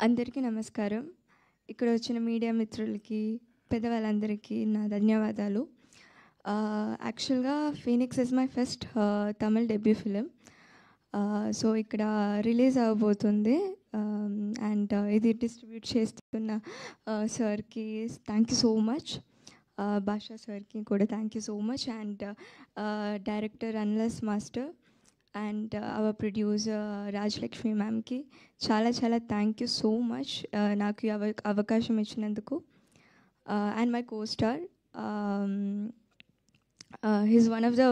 అందరికీ నమస్కారం. ఇక్కడ వచ్చిన మీడియా మిత్రులకి, పెద్దవాళ్ళందరికీ నా ధన్యవాదాలు. యాక్చువల్‌గా 'Phoenix' is my first Tamil debut film. So ఇక్కడ రిలీజ్ అవ్వబోతుంది. అండ్ ఇది డిస్ట్రిబ్యూట్ చేస్తున్న సార్‌కి thank you so much. Basha సార్‌కి కూడా thank you so much. And director అన్లస్ master and our producer Rajalakshmi మ్యామ్కి చాలా చాలా థ్యాంక్ యూ సో మచ్ నాకు ఈ అవకాశం ఇచ్చినందుకు. And my co-star, he's one of the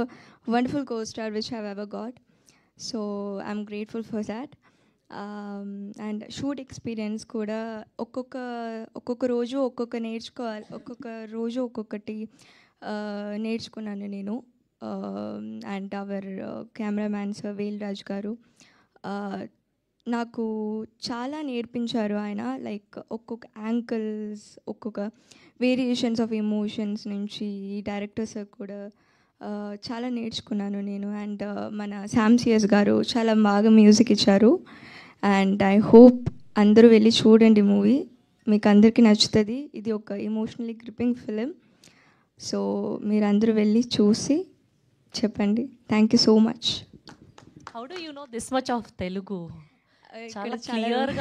wonderful co-star which I've ever got, so I'm grateful for that. And shoot experience కూడా ఒక్కొక్క రోజు ఒక్కొక్క రోజు ఒక్కొక్కటి నేర్చుకున్నాను నేను. And hour cameraman sir Velraj గారు నాకు చాలా నేర్పించారు. ఆయన లైక్ ఒక్కొక్క యాంగిల్స్, ఒక్కొక్క వేరియేషన్స్ ఆఫ్ ఎమోషన్స్ నుంచి డైరెక్టర్ సార్ కూడా చాలా నేర్చుకున్నాను నేను. అండ్ మన శామ్ సిఎస్ గారు చాలా బాగా మ్యూజిక్ ఇచ్చారు. అండ్ ఐ హోప్ అందరూ వెళ్ళి చూడండి మూవీ, మీకు అందరికీ నచ్చుతుంది. ఇది ఒక ఎమోషనలీ గ్రిప్పింగ్ ఫిలిం. సో మీరు అందరూ వెళ్ళి చూసి చెప్పండి. Thank you so much. How do you know this much of Telugu? చాలా క్లియర్గా